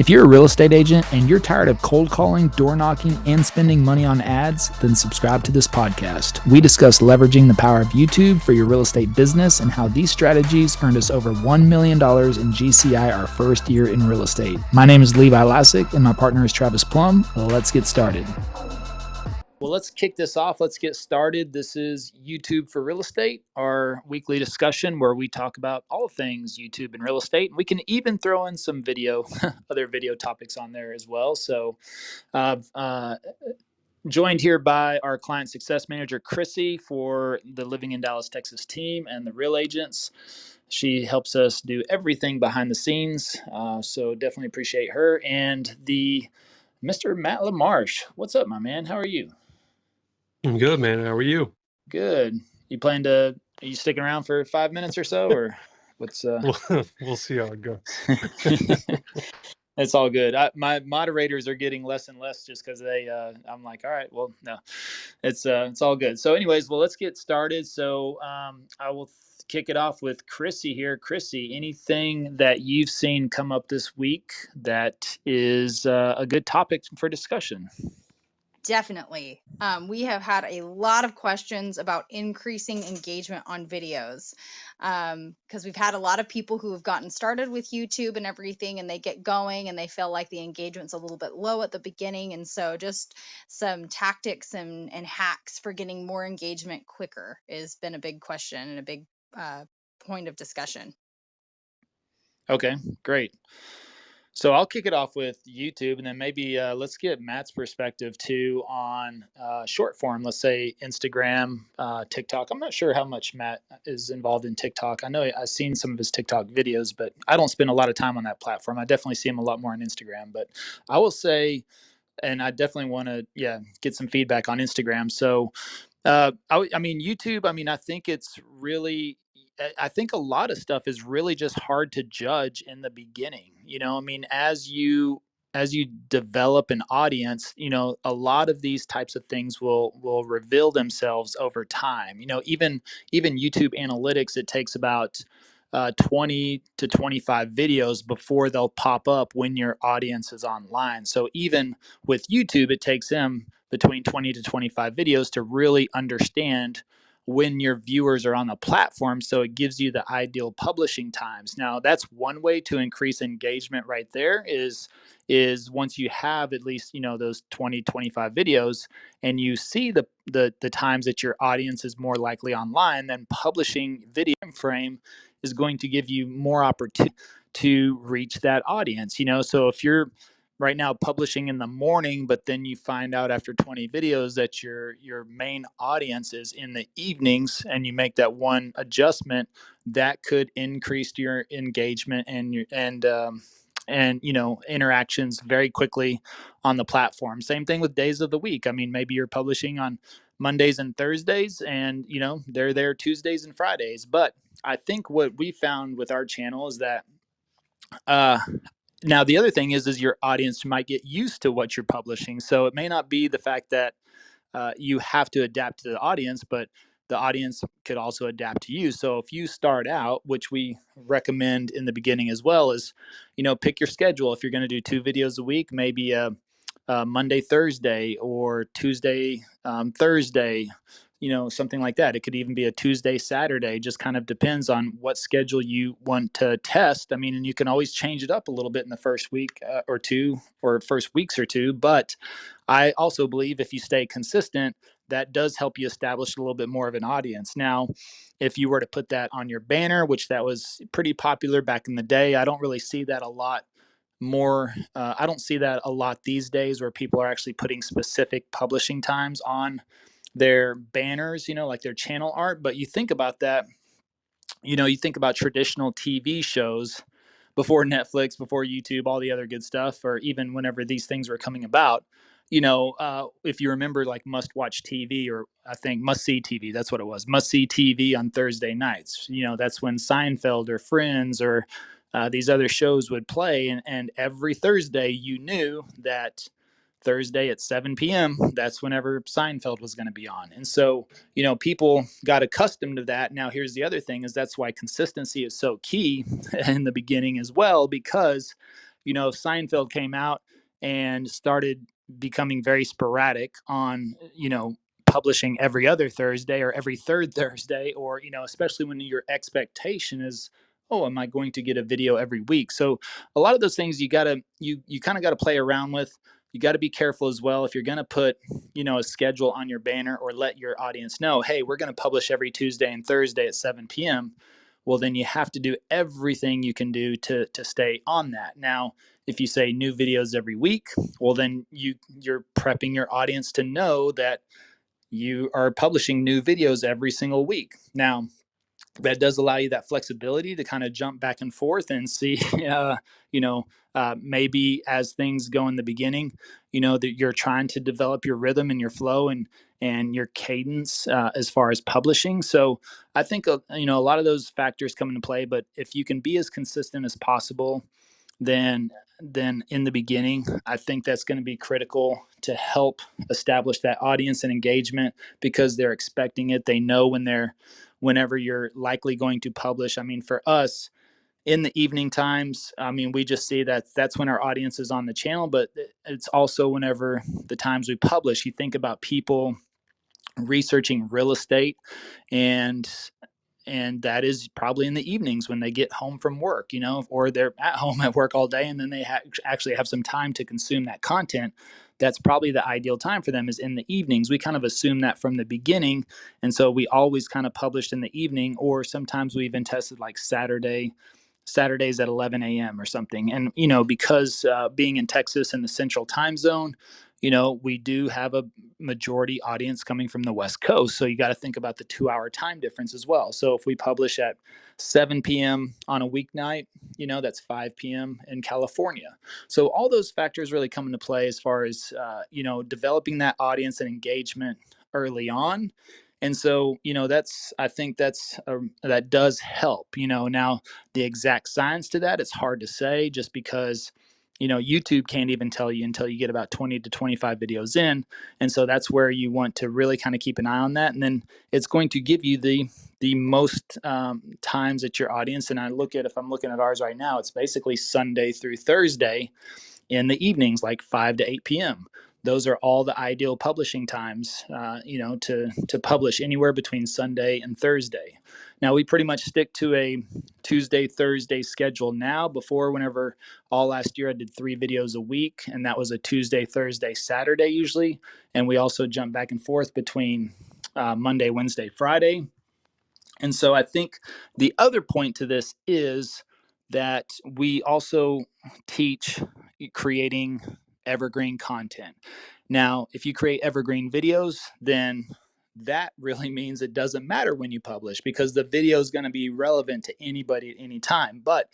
If you're a real estate agent and you're tired of cold calling, door knocking, and spending money on ads, then subscribe to this podcast. We discuss leveraging the power of YouTube for your real estate business and how these strategies earned us over $1 million in GCI our first year in real estate. My name is Levi Lascsak and my partner is Travis Plumb. Let's get started. Well, let's kick this off. Let's get started. This is YouTube for Real Estate, our weekly discussion where we talk about all things YouTube and real estate. We can even throw in some other video topics on there as well. So joined here by our client success manager, Chrissy, for the Living in Dallas, Texas team and the real agents. She helps us do everything behind the scenes. So definitely appreciate her. And the Mr. Matt LaMarche. What's up, my man? How are you? I'm good, man. How are you? Good. Are you sticking around for 5 minutes or so, or what's We'll see how it goes. It's all good. My moderators are getting less and less just because I'm like, all right, well, no, it's all good. So anyways, well, let's get started. So I will kick it off with Chrissy here. Chrissy, anything that you've seen come up this week that is a good topic for discussion? Definitely. We have had a lot of questions about increasing engagement on videos because we've had a lot of people who have gotten started with YouTube and everything, and they get going and they feel like the engagement's a little bit low at the beginning. And so just some tactics and hacks for getting more engagement quicker has been a big question and a big point of discussion. Okay, great. So I'll kick it off with YouTube, and then maybe let's get Matt's perspective too on short form. Let's say Instagram, TikTok. I'm not sure how much Matt is involved in TikTok. I know I've seen some of his TikTok videos, but I don't spend a lot of time on that platform. I definitely see him a lot more on Instagram. But I will say, and I definitely want to, get some feedback on Instagram. So, YouTube. I think it's really. I think a lot of stuff is really just hard to judge in the beginning. As you develop an audience, a lot of these types of things will reveal themselves over time. Even YouTube analytics, it takes about 20 to 25 videos before they'll pop up when your audience is online. So even with YouTube, it takes them between 20 to 25 videos to really understand when your viewers are on the platform. So it gives you the ideal publishing times. Now, that's one way to increase engagement right there is once you have at least, those 20, 25 videos and you see the times that your audience is more likely online, then publishing video frame is going to give you more opportunity to reach that audience. So if you're right now publishing in the morning, but then you find out after 20 videos that your main audience is in the evenings, and you make that one adjustment, that could increase your engagement and interactions very quickly on the platform. Same thing with days of the week. Maybe you're publishing on Mondays and Thursdays, and they're there Tuesdays and Fridays. But I think what we found with our channel is that now the other thing is your audience might get used to what you're publishing. So it may not be the fact that you have to adapt to the audience, but the audience could also adapt to you. So if you start out, which we recommend in the beginning as well, is pick your schedule. If you're going to do 2 videos a week, maybe Monday, Thursday, or Tuesday, Thursday, something like that. It could even be a Tuesday, Saturday, just kind of depends on what schedule you want to test. And you can always change it up a little bit in the first week or two, or first weeks or two. But I also believe if you stay consistent, that does help you establish a little bit more of an audience. Now, if you were to put that on your banner, which that was pretty popular back in the day, I don't really see that a lot more. I don't see that a lot these days where people are actually putting specific publishing times on their banners, like their channel art. But you think about that, you think about traditional TV shows before Netflix, before YouTube, all the other good stuff, or even whenever these things were coming about. If you remember, like Must Watch TV, or I think Must See TV, that's what it was, Must See TV on Thursday nights. That's when Seinfeld or Friends or these other shows would play, and every Thursday you knew that Thursday at 7 p.m., that's whenever Seinfeld was going to be on. And so, people got accustomed to that. Now, here's the other thing is that's why consistency is so key in the beginning as well, because if Seinfeld came out and started becoming very sporadic on, publishing every other Thursday or every third Thursday, or, especially when your expectation is, oh, am I going to get a video every week? So a lot of those things you kind of got to play around with. You got to be careful as well. If you're going to put, a schedule on your banner or let your audience know, hey, we're going to publish every Tuesday and Thursday at 7 p.m. Well, then you have to do everything you can do to stay on that. Now, if you say new videos every week, well, then you're prepping your audience to know that you are publishing new videos every single week. Now, that does allow you that flexibility to kind of jump back and forth and see, maybe as things go in the beginning, that you're trying to develop your rhythm and your flow and your cadence as far as publishing. So I think, a lot of those factors come into play, but if you can be as consistent as possible, then in the beginning, I think that's going to be critical to help establish that audience and engagement, because they're expecting it. They know whenever you're likely going to publish. I mean, for us in the evening times, I mean, we just see that that's when our audience is on the channel, but it's also whenever the times we publish. You think about people researching real estate, and that is probably in the evenings when they get home from work, or they're at home at work all day, and then they actually have some time to consume that content. That's probably the ideal time for them, is in the evenings. We kind of assume that from the beginning, and so we always kind of published in the evening, or sometimes we even tested like Saturdays at 11 a.m. or something. And, because being in Texas in the central time zone, we do have a majority audience coming from the West Coast. So you got to think about the 2 hour time difference as well. So if we publish at 7 p.m. on a weeknight, that's 5 p.m. in California. So all those factors really come into play as far as, developing that audience and engagement early on. And so, I think that does help, now the exact science to that, it's hard to say, just because, YouTube can't even tell you until you get about 20 to 25 videos in. And so that's where you want to really kind of keep an eye on that. And then it's going to give you the most times at your audience. And if I'm looking at ours right now, it's basically Sunday through Thursday in the evenings, like 5 to 8 p.m. Those are all the ideal publishing times, to publish anywhere between Sunday and Thursday. Now, we pretty much stick to a Tuesday, Thursday schedule now. Before, whenever all last year, I did 3 videos a week, and that was a Tuesday, Thursday, Saturday usually. And we also jump back and forth between Monday, Wednesday, Friday. And so I think the other point to this is that we also teach creating evergreen content. Now, if you create evergreen videos, then that really means it doesn't matter when you publish, because the video is going to be relevant to anybody at any time. But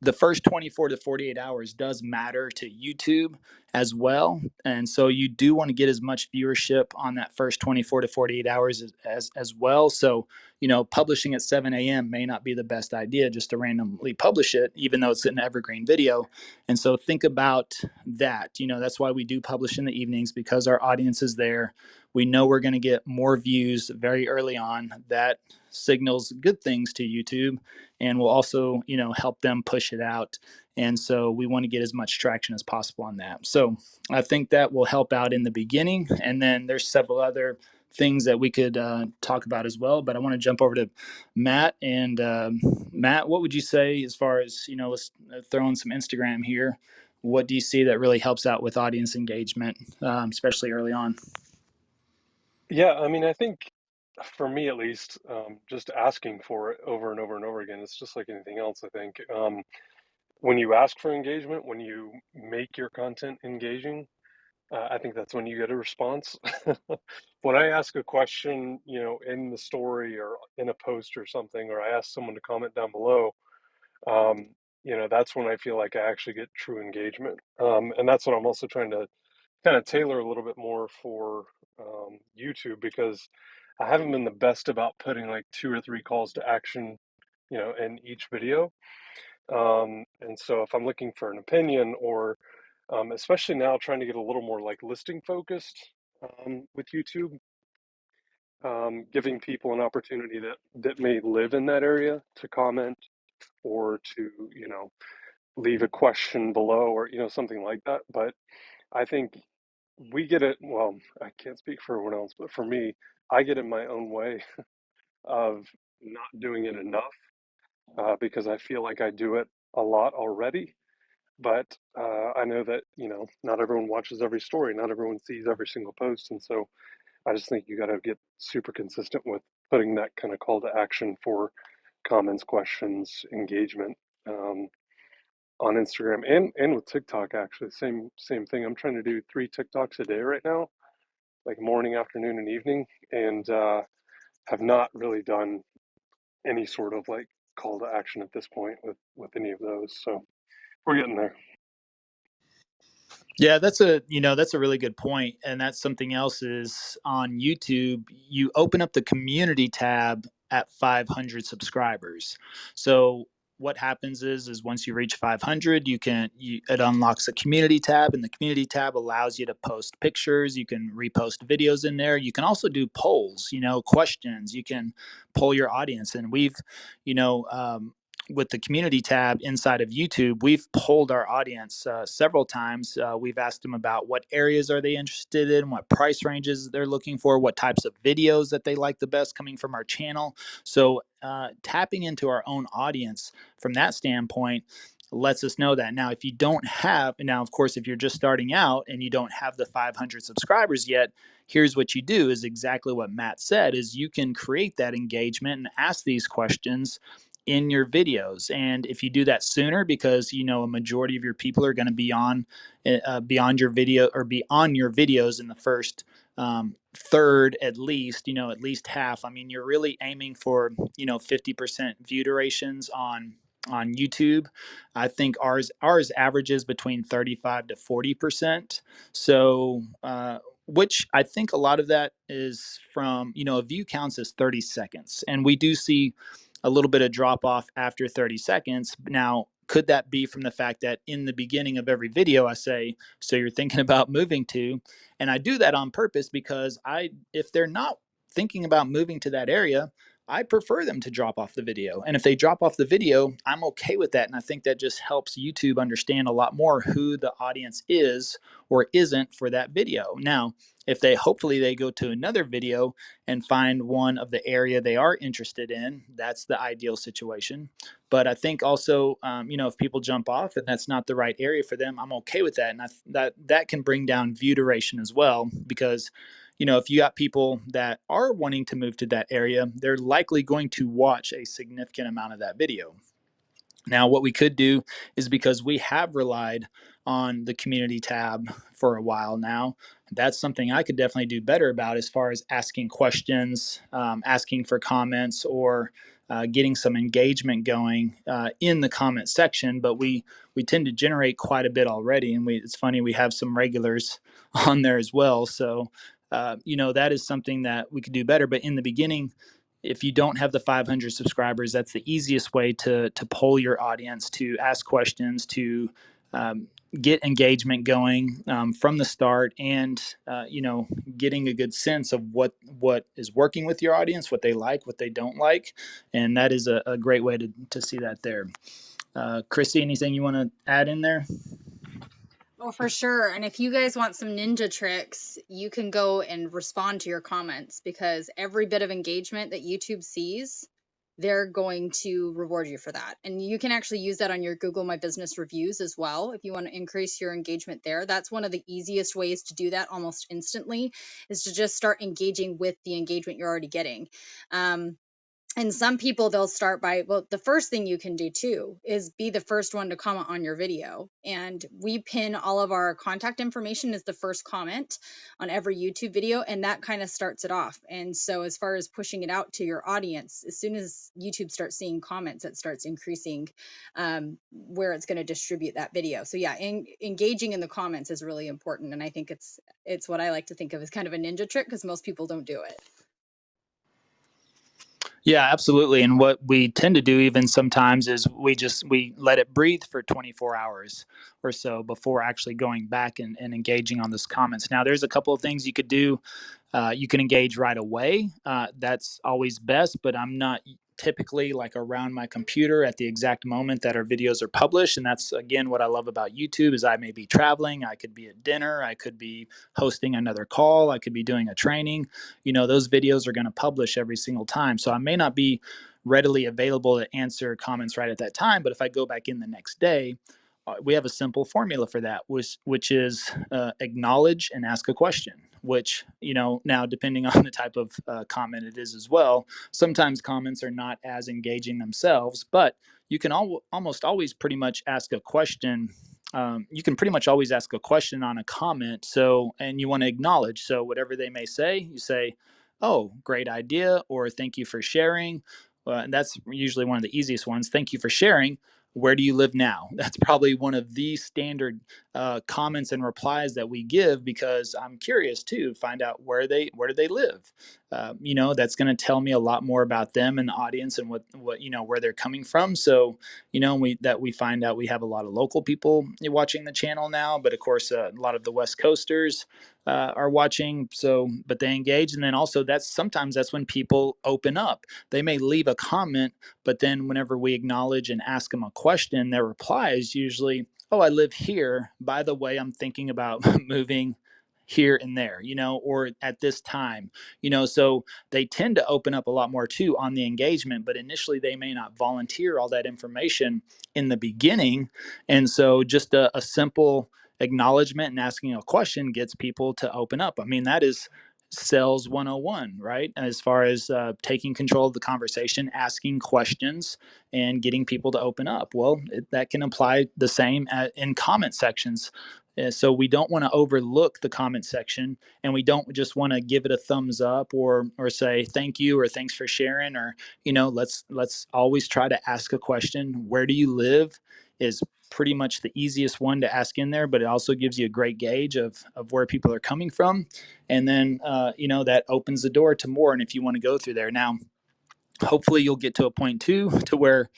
the first 24 to 48 hours does matter to YouTube as well. And so you do want to get as much viewership on that first 24 to 48 hours as well. So, publishing at 7 a.m. may not be the best idea just to randomly publish it, even though it's an evergreen video. And so think about that. That's why we do publish in the evenings, because our audience is there. We know we're going to get more views very early on. That signals good things to YouTube, and will also, help them push it out. And so we want to get as much traction as possible on that. So I think that will help out in the beginning. And then there's several other things that we could talk about as well. But I want to jump over to Matt. And Matt, what would you say as far as, let's throw in some Instagram here. What do you see that really helps out with audience engagement, especially early on? Yeah, I mean, I think for me at least, just asking for it over and over and over again, it's just like anything else, I think. When you ask for engagement, when you make your content engaging, I think that's when you get a response. When I ask a question, in the story or in a post or something, or I ask someone to comment down below, um, that's when I feel like I actually get true engagement. And that's what I'm also trying to kind of tailor a little bit more for YouTube, because I haven't been the best about putting like 2 or 3 calls to action, in each video. And so if I'm looking for an opinion, or especially now trying to get a little more like listing focused with YouTube, giving people an opportunity that may live in that area to comment, or to, leave a question below or, something like that. But I think we get it. Well, I can't speak for everyone else, but for me, I get in my own way of not doing it enough because I feel like I do it a lot already. But I know that, not everyone watches every story, not everyone sees every single post. And so I just think you got to get super consistent with putting that kind of call to action for comments, questions, engagement on Instagram and with TikTok. Actually, same thing. I'm trying to do 3 TikToks a day right now, like morning, afternoon, and evening, and have not really done any sort of like call to action at this point with any of those. So we're getting there. Yeah, that's a really good point, and that's something else is on YouTube. You open up the community tab at 500 subscribers. So what happens is once you reach 500, it unlocks a community tab, and the community tab allows you to post pictures. You can repost videos in there. You can also do polls, questions. You can poll your audience, and you know, um, with the community tab inside of YouTube, we've polled our audience several times. We've asked them about what areas are they interested in, what price ranges they're looking for, what types of videos that they like the best coming from our channel. So tapping into our own audience from that standpoint lets us know that. Now, if you don't have, now, of course, if you're just starting out and you don't have the 500 subscribers yet, here's what you do is exactly what Matt said, is you can create that engagement and ask these questions in your videos. And if you do that sooner, because a majority of your people are going to be on beyond your video or be on your videos in the first third, at least half. I mean, you're really aiming for 50% view durations on YouTube. I think ours averages between 35 to 40%. So which I think a lot of that is from, a view counts as 30 seconds. And we do see a little bit of drop off after 30 seconds. Now, could that be from the fact that in the beginning of every video I say, so you're thinking about moving to, and I do that on purpose because if they're not thinking about moving to that area, I prefer them to drop off the video. And if they drop off the video, I'm okay with that. And I think that just helps YouTube understand a lot more who the audience is or isn't for that video. Now, if hopefully they go to another video and find one of the area they are interested in, that's the ideal situation. But I think also, if people jump off and that's not the right area for them, I'm okay with that. And that can bring down view duration as well, because if you got people that are wanting to move to that area, they're likely going to watch a significant amount of that video. Now, what we could do is, because we have relied on the community tab for a while now, that's something I could definitely do better about, as far as asking questions, asking for comments, or getting some engagement going in the comment section. But we tend to generate quite a bit already, and it's funny, we have some regulars on there as well. So that is something that we could do better. But in the beginning, if you don't have the 500 subscribers, that's the easiest way to poll your audience, to ask questions, to get engagement going from the start, and getting a good sense of what is working with your audience, what they like, what they don't like. And that is a great way to see that there. Christy, anything you want to add in there? Oh, for sure. And if you guys want some ninja tricks, you can go and respond to your comments, because every bit of engagement that YouTube sees, they're going to reward you for that. And you can actually use that on your Google My Business reviews as well. If you want to increase your engagement there, that's one of the easiest ways to do that almost instantly, is to just start engaging with the engagement you're already getting. And some people, they'll start by, well, the first thing you can do too is be the first one to comment on your video. And we pin all of our contact information as the first comment on every YouTube video, and that kind of starts it off. And so as far as pushing it out to your audience, as soon as YouTube starts seeing comments, it starts increasing where it's going to distribute that video. So yeah, engaging in the comments is really important. And I think it's what I like to think of as kind of a ninja trick, because most people don't do it. Yeah, absolutely. And what we tend to do even sometimes is we let it breathe for 24 hours or so before actually going back and engaging on those comments. Now, there's a couple of things you could do. You can engage right away. That's always best, but I'm not typically like around my computer at the exact moment that our videos are published. And that's, again, what I love about YouTube is I may be traveling, I could be at dinner, I could be hosting another call, I could be doing a training. Those videos are going to publish every single time. So I may not be readily available to answer comments right at that time, but if I go back in the next day, we have a simple formula for that, which is acknowledge and ask a question. Which, now depending on the type of comment it is as well, sometimes comments are not as engaging themselves, but you can almost always pretty much ask a question. You can pretty much always ask a question on a comment. So, and you want to acknowledge. So, whatever they may say, you say, "Oh, great idea," or "Thank you for sharing." And that's usually one of the easiest ones. "Thank you for sharing. Where do you live now?" That's probably one of the standard comments and replies that we give, because I'm curious to find out where do they live. That's going to tell me a lot more about them and the audience and what where they're coming from. So we find out we have a lot of local people watching the channel now, but of course a lot of the West Coasters are watching. So, but they engage, and then also sometimes that's when people open up. They may leave a comment, but then whenever we acknowledge and ask them a question, their reply is usually, "Oh, I live here. By the way, I'm thinking about moving here and there, or at this time, so they tend to open up a lot more too on the engagement, but initially they may not volunteer all that information in the beginning. And so just a simple acknowledgement and asking a question gets people to open up. I mean, that is sales 101, right? As far as taking control of the conversation, asking questions, and getting people to open up. Well, that can apply the same in comment sections. So we don't want to overlook the comment section, and we don't just want to give it a thumbs up or say thank you or thanks for sharing, or let's always try to ask a question. Where do you live is pretty much the easiest one to ask in there, but it also gives you a great gauge of where people are coming from, and then that opens the door to more. And if you want to go through there now, hopefully you'll get to a point too to where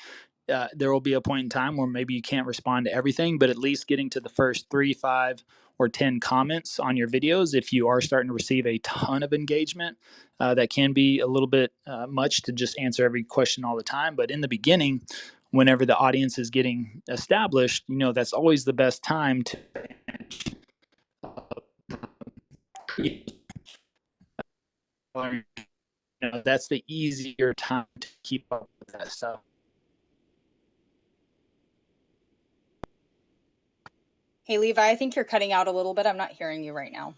there will be a point in time where maybe you can't respond to everything, but at least getting to the first 3, 5, or 10 comments on your videos. If you are starting to receive a ton of engagement, that can be a little bit much to just answer every question all the time. But in the beginning, whenever the audience is getting established, that's always the best time to that's the easier time to keep up with that stuff. Hey, Levi, I think you're cutting out a little bit. I'm not hearing you right now.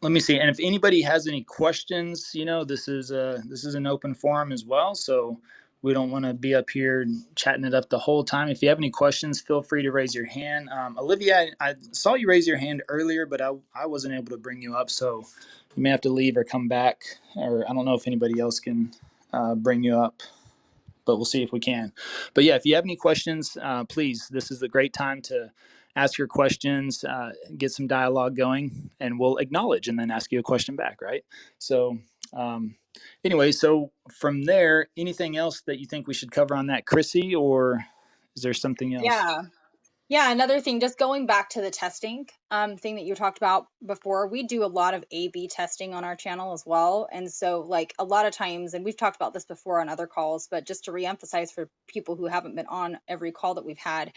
Let me see. And if anybody has any questions, this is an open forum as well. So we don't want to be up here chatting it up the whole time. If you have any questions, feel free to raise your hand. Olivia, I saw you raise your hand earlier, but I wasn't able to bring you up. So you may have to leave or come back, or I don't know if anybody else can bring you up, but we'll see if we can. But yeah, if you have any questions, please, this is a great time to ask your questions, get some dialogue going, and we'll acknowledge and then ask you a question back, right? So anyway, so from there, anything else that you think we should cover on that, Chrissy, or is there something else? Yeah, another thing, just going back to the testing thing that you talked about before, we do a lot of A/B testing on our channel as well. And so like a lot of times, and we've talked about this before on other calls, but just to reemphasize for people who haven't been on every call that we've had,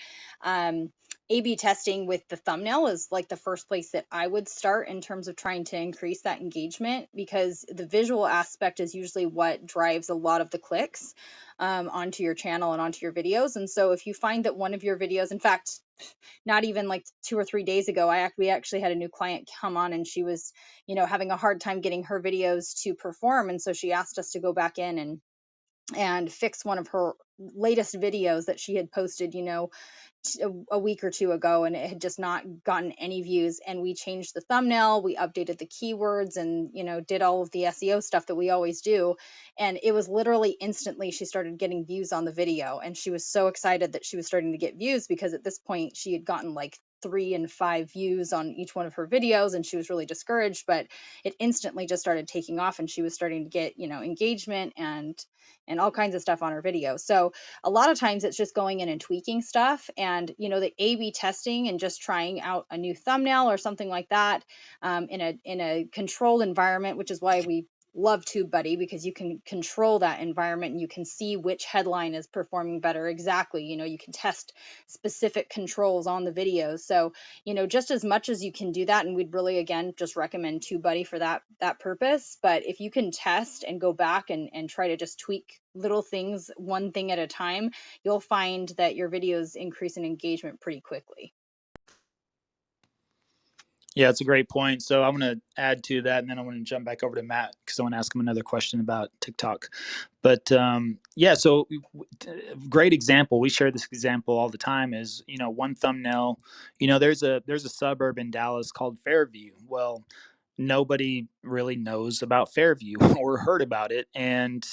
A/B testing with the thumbnail is like the first place that I would start in terms of trying to increase that engagement, because the visual aspect is usually what drives a lot of the clicks onto your channel and onto your videos. And so if you find that one of your videos, in fact, not even like 2 or 3 days ago, we actually had a new client come on, and she was, having a hard time getting her videos to perform. And so she asked us to go back in and fix one of her latest videos that she had posted, a week or two ago, and it had just not gotten any views. And we changed the thumbnail, we updated the keywords, and did all of the SEO stuff that we always do. And it was literally instantly she started getting views on the video, and she was so excited that she was starting to get views, because at this point she had gotten like 3 and 5 views on each one of her videos, and she was really discouraged. But it instantly just started taking off, and she was starting to get engagement and all kinds of stuff on her video. So a lot of times it's just going in and tweaking stuff, and the A/B testing and just trying out a new thumbnail or something like that in a controlled environment, which is why we love TubeBuddy because you can control that environment and you can see which headline is performing better. Exactly. You can test specific controls on the videos. So, just as much as you can do that, and we'd really, again, just recommend TubeBuddy for that purpose. But if you can test and go back and try to just tweak little things, one thing at a time, you'll find that your videos increase in engagement pretty quickly. Yeah, it's a great point. So I'm going to add to that, and then I want to jump back over to Matt because I want to ask him another question about TikTok. But yeah, so great example. We share this example all the time. Is one thumbnail. There's a suburb in Dallas called Fairview. Well, nobody really knows about Fairview or heard about it, and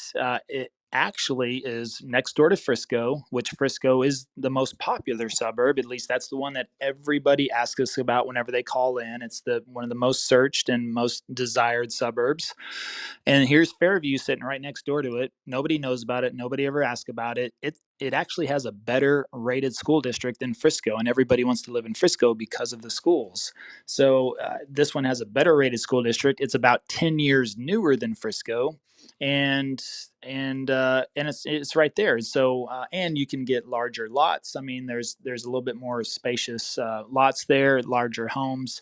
it actually is next door to Frisco, which Frisco is the most popular suburb. At least that's the one that everybody asks us about whenever they call in. It's the one of the most searched and most desired suburbs. And here's Fairview sitting right next door to it. Nobody knows about it. Nobody ever asks about it. It actually has a better rated school district than Frisco, and everybody wants to live in Frisco because of the schools. So this one has a better rated school district. It's about 10 years newer than Frisco, and it's right there. So and you can get larger lots. I mean, there's a little bit more spacious lots there, larger homes.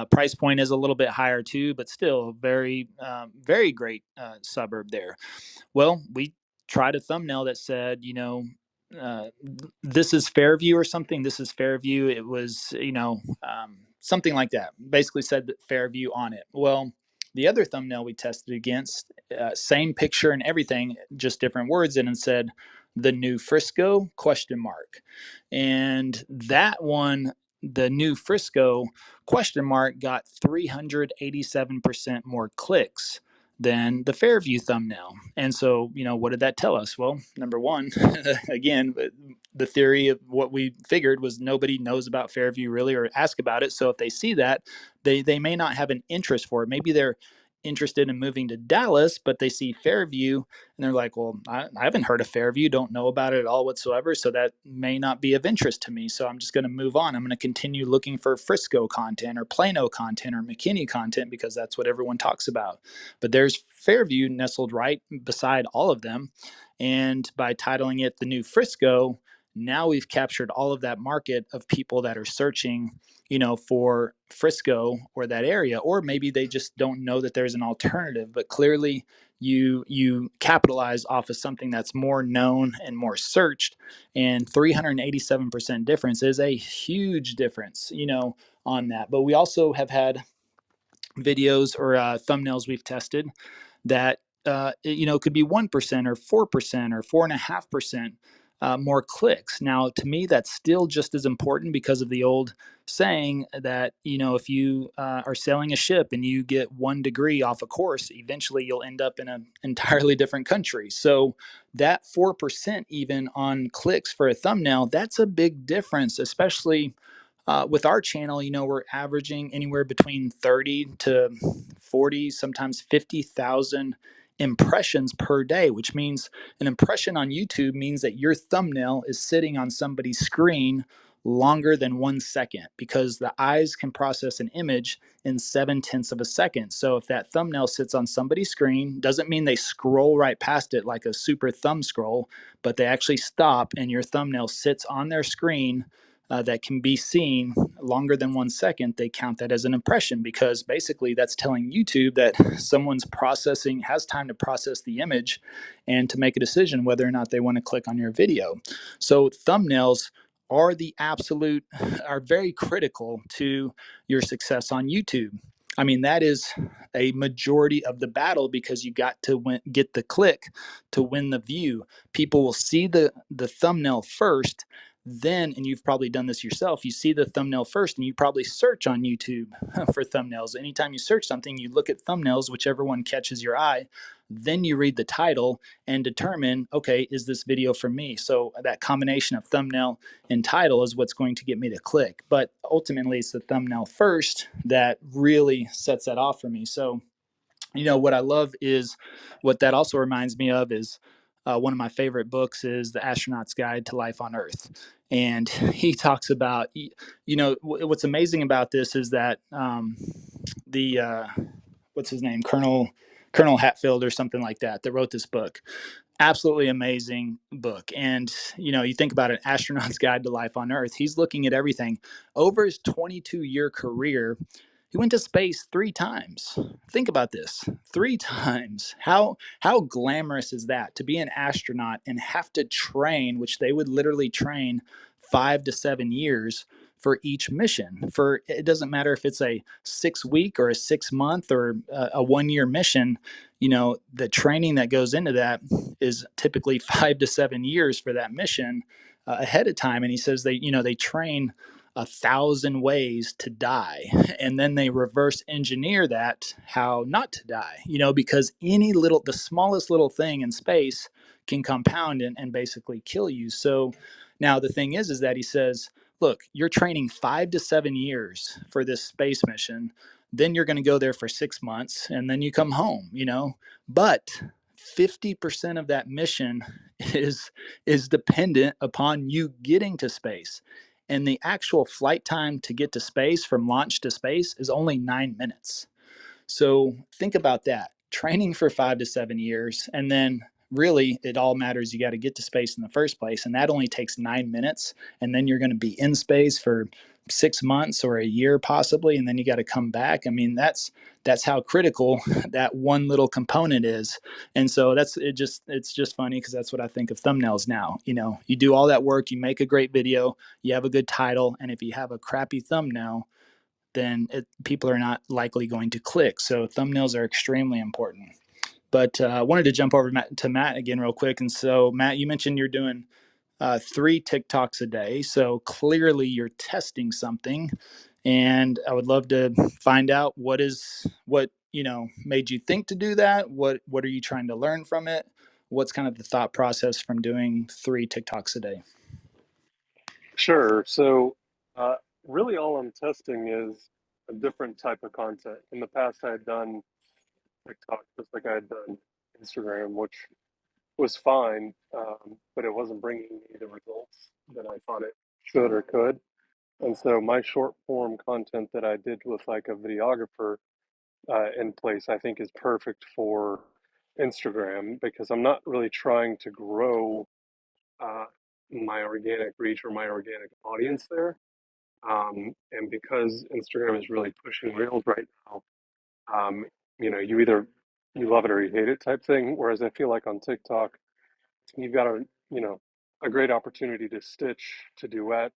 Price point is a little bit higher too, but still very very great suburb there. Well, we tried a thumbnail that said, uh, this is Fairview or something. This is Fairview. It was, something like that. Basically said that Fairview on it. Well, the other thumbnail we tested against, same picture and everything, just different words in, and said the new Frisco ? And that one, the new Frisco ? Got 387% more clicks than the Fairview thumbnail. And so, what did that tell us? Well, number one, again, the theory of what we figured was nobody knows about Fairview really or ask about it. So if they see that, they may not have an interest for it. Maybe they're interested in moving to Dallas, but they see Fairview and they're like, well, I haven't heard of Fairview, don't know about it at all whatsoever. So that may not be of interest to me. So I'm just going to move on. I'm going to continue looking for Frisco content or Plano content or McKinney content because that's what everyone talks about. But there's Fairview nestled right beside all of them. And by titling it The New Frisco, now we've captured all of that market of people that are searching for Frisco or that area, or maybe they just don't know that there's an alternative. But clearly you capitalize off of something that's more known and more searched, and 387% difference is a huge difference on that. But we also have had videos or thumbnails we've tested that could be 1% or 4% or 4.5% more clicks. Now, to me, that's still just as important because of the old saying that if you are sailing a ship and you get 1 degree off a course, eventually you'll end up in an entirely different country. So that 4% even on clicks for a thumbnail, that's a big difference, especially with our channel. We're averaging anywhere between 30 to 40, sometimes 50,000 impressions per day, which means an impression on YouTube means that your thumbnail is sitting on somebody's screen longer than 1 second, because the eyes can process an image in 7/10 of a second. So if that thumbnail sits on somebody's screen, doesn't mean they scroll right past it like a super thumb scroll, but they actually stop and your thumbnail sits on their screen that can be seen longer than 1 second. They count that as an impression, because basically that's telling YouTube that someone's has time to process the image and to make a decision whether or not they want to click on your video. So thumbnails are are very critical to your success on YouTube. I mean, that is a majority of the battle, because you got to get the click to win the view. People will see the thumbnail first, then, and you've probably done this yourself, you see the thumbnail first and you probably search on YouTube for thumbnails. Anytime you search something, you look at thumbnails, whichever one catches your eye. Then you read the title and determine, okay, is this video for me? So that combination of thumbnail and title is what's going to get me to click. But ultimately, it's the thumbnail first that really sets that off for me. So, what I love is, what that also reminds me of is one of my favorite books is The Astronaut's Guide to Life on Earth. And he talks about, what's amazing about this is that the what's his name, Colonel Colonel Hatfield or something like that wrote this book. Absolutely amazing book. And, you think about an astronaut's guide to life on Earth. He's looking at everything. Over his 22-year career, he went to space 3 times. Think about this. 3 times. How glamorous is that to be an astronaut and have to train, which they would literally train 5 to 7 years for each mission. For it doesn't matter if it's a 6 week or a 6 month or a 1 year mission. The training that goes into that is typically 5 to 7 years for that mission ahead of time. And he says they train 1,000 ways to die, and then they reverse engineer that how not to die. Because the smallest little thing in space can compound and basically kill you. So now the thing is that he says, look, you're training 5 to 7 years for this space mission. Then you're going to go there for 6 months and then you come home, but 50% of that mission is dependent upon you getting to space. And the actual flight time to get to space from launch to space is only 9 minutes. So think about that. Training for 5 to 7 years, and then really it all matters. You got to get to space in the first place, and that only takes 9 minutes. And then you're going to be in space for 6 months or a year possibly, and then you got to come back. I mean, that's how critical that one little component is. And so it's just funny because that's what I think of thumbnails now. You do all that work, you make a great video, you have a good title, and if you have a crappy thumbnail, then people are not likely going to click. So thumbnails are extremely important. But I wanted to jump over to Matt again real quick. And so, Matt, you mentioned you're doing 3 TikToks a day. So clearly you're testing something. And I would love to find out what made you think to do that? What are you trying to learn from it? What's kind of the thought process from doing 3 TikToks a day? Sure. So, really, all I'm testing is a different type of content. In the past, I had done TikTok just like I had done Instagram, which was fine, but it wasn't bringing me the results that I thought it should or could. And so, my short form content that I did with like a videographer in place, I think is perfect for Instagram because I'm not really trying to grow uh, my organic reach or my organic audience there. And because Instagram is really pushing Reels right now, um, you either you love it or you hate it type thing. Whereas I feel like on TikTok, you've got a great opportunity to stitch, to duet,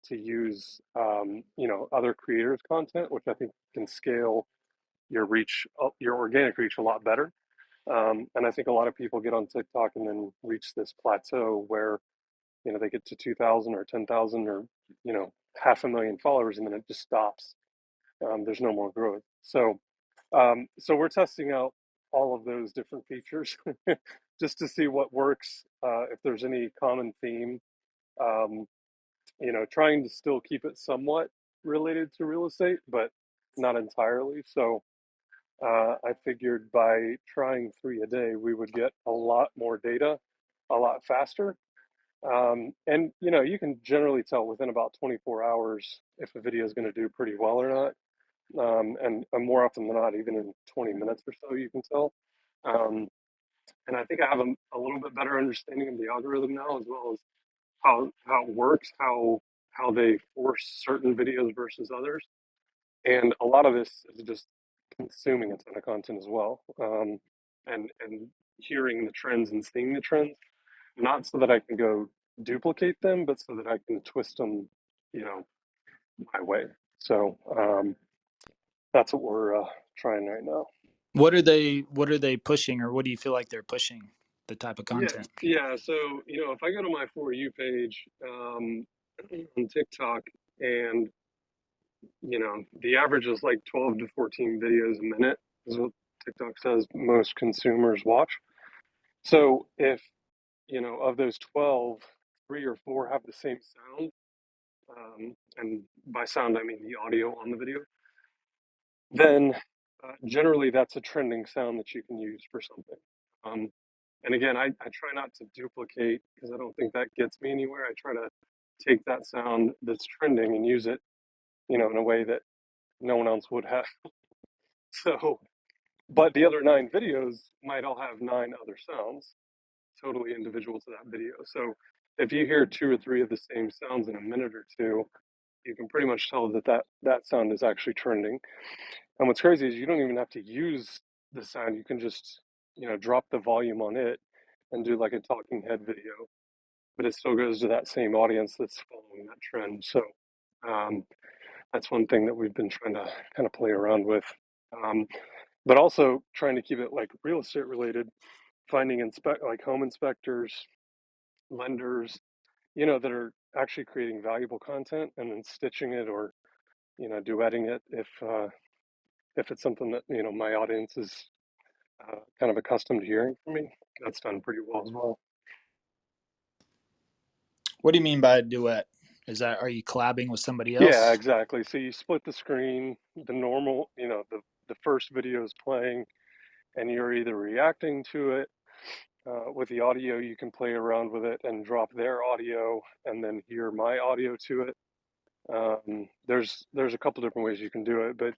to use other creators' content, which I think can scale your reach, your organic reach a lot better. And I think a lot of people get on TikTok and then reach this plateau where they get to 2,000 or 10,000 or half a million followers, and then it just stops. There's no more growth. So we're testing out all of those different features just to see what works. If there's any common theme, um, trying to still keep it somewhat related to real estate, but not entirely. So I figured by trying 3 a day, we would get a lot more data a lot faster. And you can generally tell within about 24 hours if a video is going to do pretty well or not. And more often than not, even in 20 minutes or so, you can tell. Um, and I think I have a little bit better understanding of the algorithm now, as well as how it works, how they force certain videos versus others. And a lot of this is just consuming a ton of content as well, and hearing the trends and seeing the trends, not so that I can go duplicate them, but so that I can twist them, my way. So that's what we're trying right now. What are they pushing, or what do you feel like they're pushing, the type of Yeah, content? yeah. So if I go to my For You page on TikTok, and the average is like 12 to 14 videos a minute is what TikTok says most consumers watch. So if of those 12, 3 or 4 have the same sound, and by sound I mean the audio on the video, then generally that's a trending sound that you can use for something. And again, I try not to duplicate because I don't think that gets me anywhere. I try to take that sound that's trending and use it, in a way that no one else would have. So but the other 9 videos might all have 9 other sounds, totally individual to that video. So if you hear 2 or 3 of the same sounds in a minute or two, you can pretty much tell that sound is actually trending. And what's crazy is you don't even have to use the sound. You can just, drop the volume on it and do like a talking head video, but it still goes to that same audience that's following that trend. So that's one thing that we've been trying to kind of play around with. But also trying to keep it like real estate related, finding like home inspectors, lenders, that are actually creating valuable content and then stitching it or, duetting it if it's something that, my audience is kind of accustomed to hearing from me. That's done pretty well as well. What do you mean by a duet? Are you collabing with somebody else? Yeah, exactly. So you split the screen, the normal, the first video is playing and you're either reacting to it with the audio. You can play around with it and drop their audio and then hear my audio to it. There's a couple different ways you can do it, but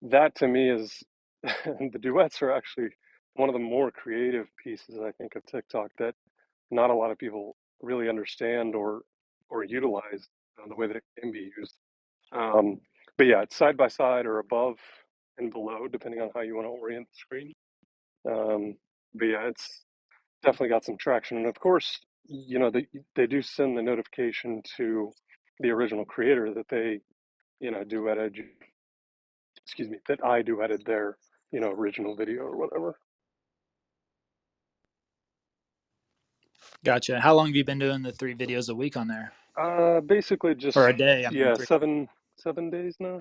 that to me is the duets are actually one of the more creative pieces, I think, of TikTok that not a lot of people really understand or utilize the way that it can be used. But yeah, it's side by side or above and below, depending on how you want to orient the screen. But yeah, it's definitely got some traction. And of course, they do send the notification to the original creator that they, duetted, that I duetted their, original video or whatever. Gotcha. How long have you been doing the 3 videos a week on there? Basically just, Or a day? I mean, 3. 3. 7 days now.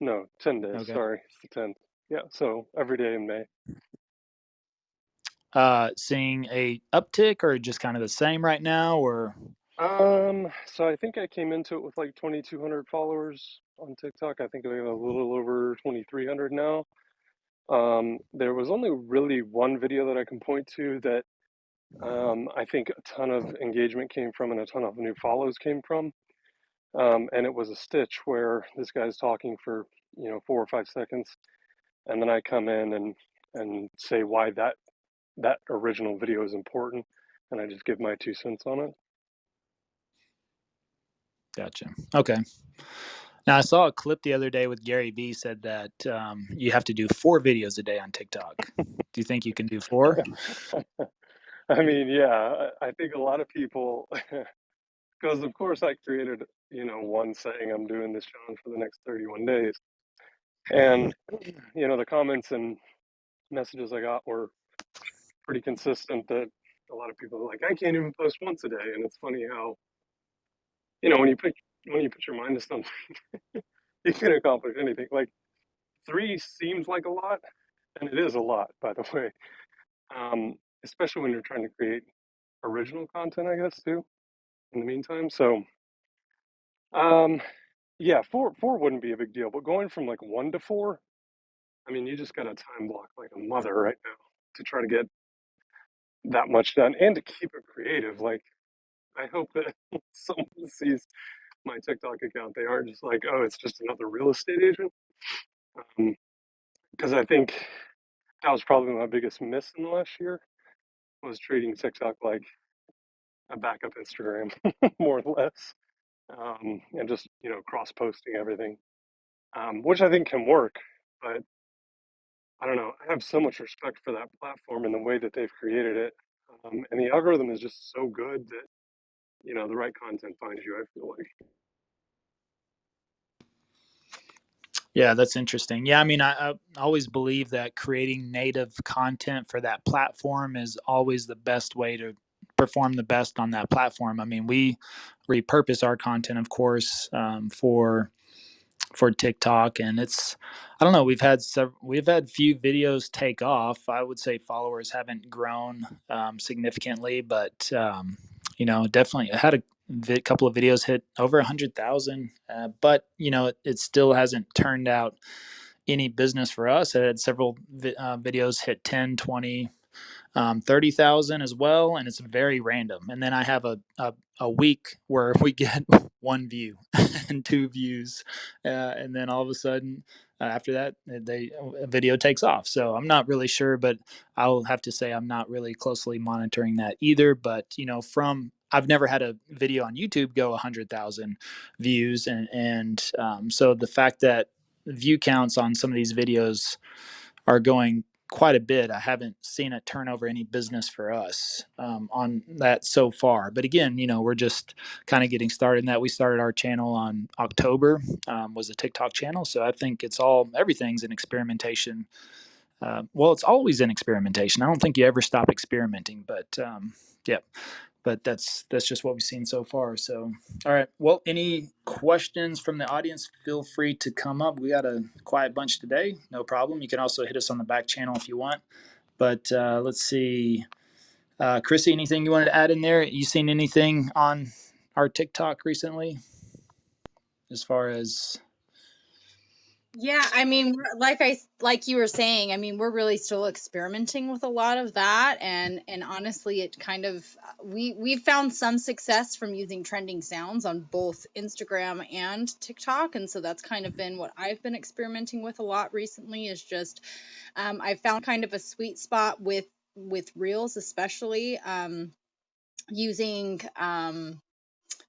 No, 10 days. Okay. Sorry, it's the 10th. Yeah, so every day in May. Seeing a uptick or just kind of the same right now, or? So I think I came into it with like 2,200 followers on TikTok. I think we have a little over 2,300 now. There was only really one video that I can point to that I think a ton of engagement came from and a ton of new follows came from. And it was a stitch where this guy's talking for 4 or 5 seconds, and then I come in and say why that original video is important, and I just give my 2 cents on it. Gotcha. Okay. Now I saw a clip the other day with Gary Vee said that you have to do 4 videos a day on TikTok. Do you think you can do 4? I mean, yeah, I think a lot of people, because of course I created, one saying I'm doing this challenge for the next 31 days. And, the comments and messages I got were pretty consistent that a lot of people are like, I can't even post once a day. And it's funny how, when you put your mind to something, you can accomplish anything. Like 3 seems like a lot, and it is a lot, by the way. Especially when you're trying to create original content, I guess, too, in the meantime. So, yeah, 4 wouldn't be a big deal, but going from like 1 to 4, I mean, you just got to time block like a mother right now to try to get that much done and to keep it creative. Like, I hope that someone sees my TikTok account, they aren't just like, oh, it's just another real estate agent. Because I think that was probably my biggest miss in the last year was treating TikTok like a backup Instagram, more or less, and just cross posting everything, which I think can work. But I don't know. I have so much respect for that platform and the way that they've created it, and the algorithm is just so good that the right content finds you. I feel like. Yeah, that's interesting. Yeah, I mean, I always believe that creating native content for that platform is always the best way to perform the best on that platform. I mean, we repurpose our content, of course, for TikTok, and I don't know. We've had few videos take off. I would say followers haven't grown significantly, but definitely I had a couple of videos hit over 100,000, but it still hasn't turned out any business for us. I had several videos hit 10, 20, 30,000 as well, and it's very random. And then I have a week where we get one view and two views, and then all of a sudden after that, a video takes off. So I'm not really sure, but I'll have to say I'm not really closely monitoring that either. But I've never had a video on YouTube go 100,000 views, and so the fact that view counts on some of these videos are going quite a bit. I haven't seen it turn over any business for us on that so far. But again, we're just kind of getting started in that. We started our channel on October, was a TikTok channel. So I think everything's in experimentation. Well, it's always in experimentation. I don't think you ever stop experimenting, but yeah. But that's just what we've seen so far. So, all right. Well, any questions from the audience? Feel free to come up. We got a quiet bunch today. No problem. You can also hit us on the back channel if you want. But let's see. Chrissy, anything you wanted to add in there? You seen anything on our TikTok recently, as far as? Yeah, I mean, like you were saying, I mean, we're really still experimenting with a lot of that, and honestly, it kind of we've found some success from using trending sounds on both Instagram and TikTok, and so that's kind of been what I've been experimenting with a lot recently. Is just I found kind of a sweet spot with Reels, especially using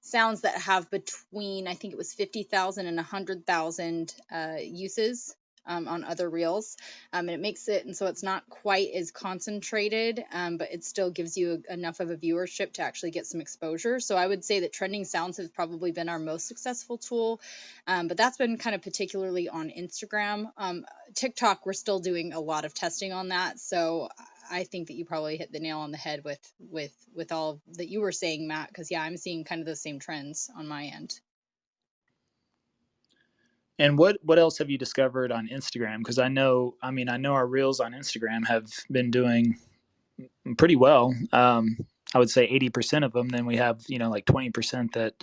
sounds that have between, I think it was 50,000 and 100,000 uses on other reels, and it makes it, and so it's not quite as concentrated, but it still gives you enough of a viewership to actually get some exposure. So I would say that trending sounds has probably been our most successful tool, but that's been kind of particularly on Instagram. TikTok, we're still doing a lot of testing on that, so I think that you probably hit the nail on the head with all that you were saying, Matt, because yeah, I'm seeing kind of the same trends on my end. And what else have you discovered on Instagram? Because I know our reels on Instagram have been doing pretty well. I would say 80% of them. Then we have like 20% that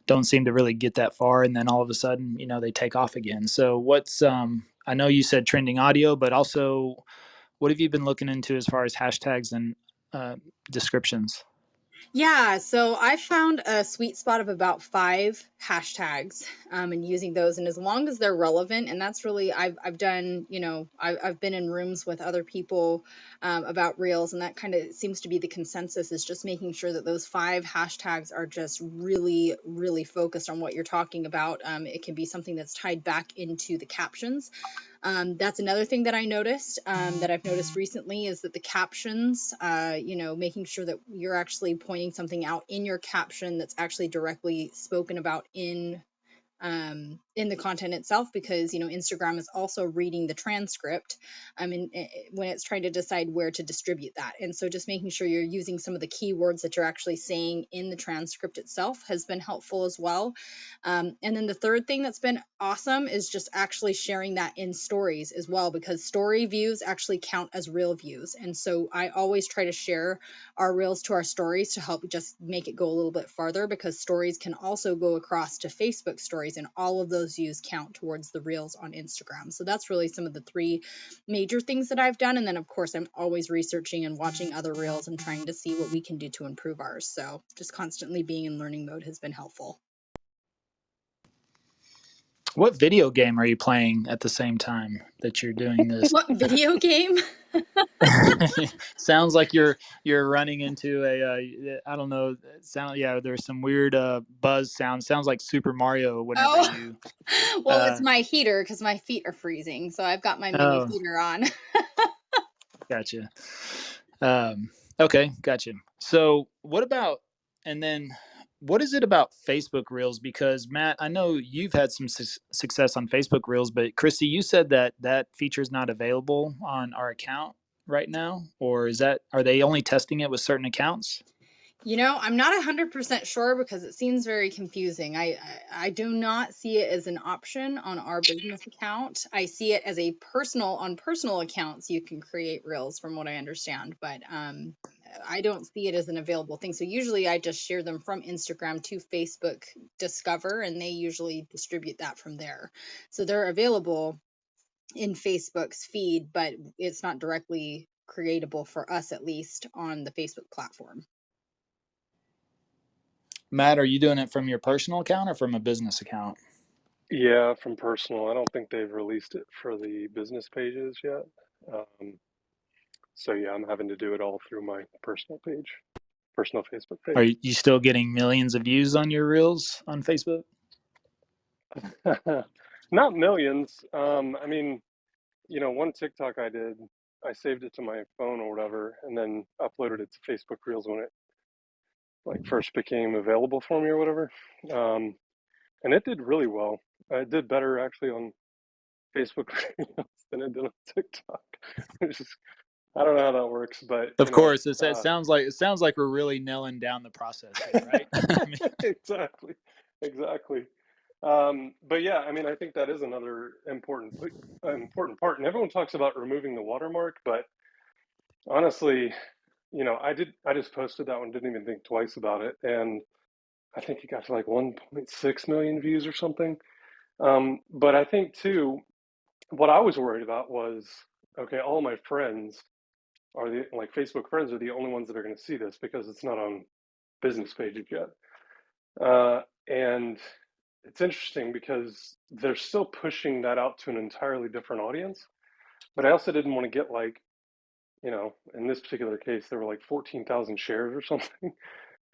don't seem to really get that far, and then all of a sudden they take off again. So what's I know you said trending audio, but also what have you been looking into as far as hashtags and descriptions? Yeah, so I found a sweet spot of about 5 hashtags, and using those, and as long as they're relevant, and that's really I've done, I've been in rooms with other people about reels, and that kind of seems to be the consensus, is just making sure that those 5 hashtags are just really, really focused on what you're talking about. It can be something that's tied back into the captions. That's another thing that I noticed, that I've noticed recently, is that the captions, making sure that you're actually pointing something out in your caption that's actually directly spoken about in the content itself, because Instagram is also reading the transcript when it's trying to decide where to distribute that. And so just making sure you're using some of the keywords that you're actually saying in the transcript itself has been helpful as well. And then the third thing that's been awesome is just actually sharing that in stories as well, because story views actually count as real views. And so I always try to share our reels to our stories to help just make it go a little bit farther, because stories can also go across to Facebook stories, and all of those views count towards the reels on Instagram. So that's really some of the 3 major things that I've done. And then of course I'm always researching and watching other reels and trying to see what we can do to improve ours. So just constantly being in learning mode has been helpful. What video game are you playing at the same time that you're doing this? What video game? Sounds like you're running into a I don't know, there's some weird buzz sound. Sounds like Super Mario whenever Oh, you well, it's my heater because my feet are freezing. So I've got my mini oh, heater on. gotcha. Okay, gotcha. So what about, and then what is it about Facebook Reels? Because Matt, I know you've had some success on Facebook Reels, but Chrissy, you said that feature is not available on our account right now, or are they only testing it with certain accounts? I'm not 100% sure, because it seems very confusing. I do not see it as an option on our business account. I see it as on personal accounts you can create reels, from what I understand, but I don't see it as an available thing. So usually I just share them from Instagram to Facebook Discover, and they usually distribute that from there. So they're available in Facebook's feed, but it's not directly creatable for us, at least on the Facebook platform. Matt, are you doing it from your personal account or from a business account? Yeah, from personal. I don't think they've released it for the business pages yet. So yeah, I'm having to do it all through my personal page, personal Facebook Are page. you still getting millions of views on your reels on Facebook? Not millions. I mean, one TikTok I did, I saved it to my phone or whatever, and then uploaded it to Facebook Reels when it like first became available for me or whatever. And it did really well. It did better actually on Facebook Reels than it did on TikTok. Which is, I don't know how that works, but Of course, it sounds like we're really nailing down the process here, right? exactly. But yeah, I mean, I think that is another important part. And everyone talks about removing the watermark, but honestly, I just posted that one, didn't even think twice about it, and I think it got to like 1.6 million views or something. But I think too, what I was worried about was, okay, all my friends are like Facebook friends are the only ones that are going to see this because it's not on business pages yet. And it's interesting because they're still pushing that out to an entirely different audience. But I also didn't want to get like, in this particular case, there were like 14,000 shares or something.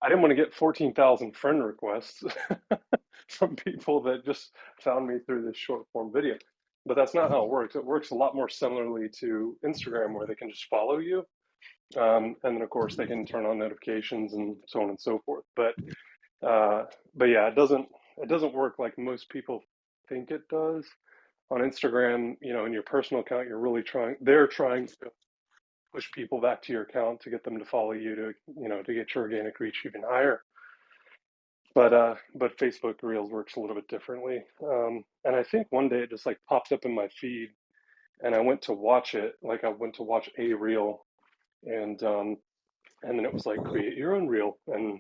I didn't want to get 14,000 friend requests from people that just found me through this short form video. But that's not how it works. It works a lot more similarly to Instagram, where they can just follow you. And then, of course, they can turn on notifications and so on and so forth. But yeah, it doesn't work like most people think it does. On Instagram, in your personal account, they're trying to push people back to your account to get them to follow you to get your organic reach even higher. But Facebook Reels works a little bit differently. And I think one day it just like popped up in my feed, and I went to watch it. Like I went to watch a reel, and then it was like create your own reel, and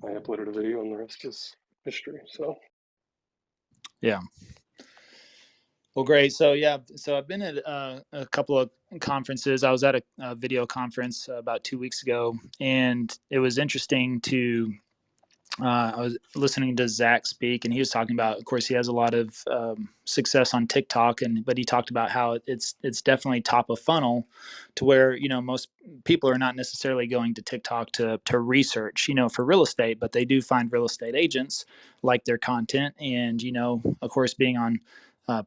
I uploaded a video, and the rest is history. So Yeah. Well, great. So yeah, so I've been at a couple of conferences. I was at a video conference about 2 weeks ago, and it was interesting to. I was listening to Zach speak, and he was talking about. Of course, he has a lot of success on TikTok, but he talked about how it's definitely top of funnel, to where most people are not necessarily going to TikTok to research, for real estate, but they do find real estate agents like their content, and of course, being on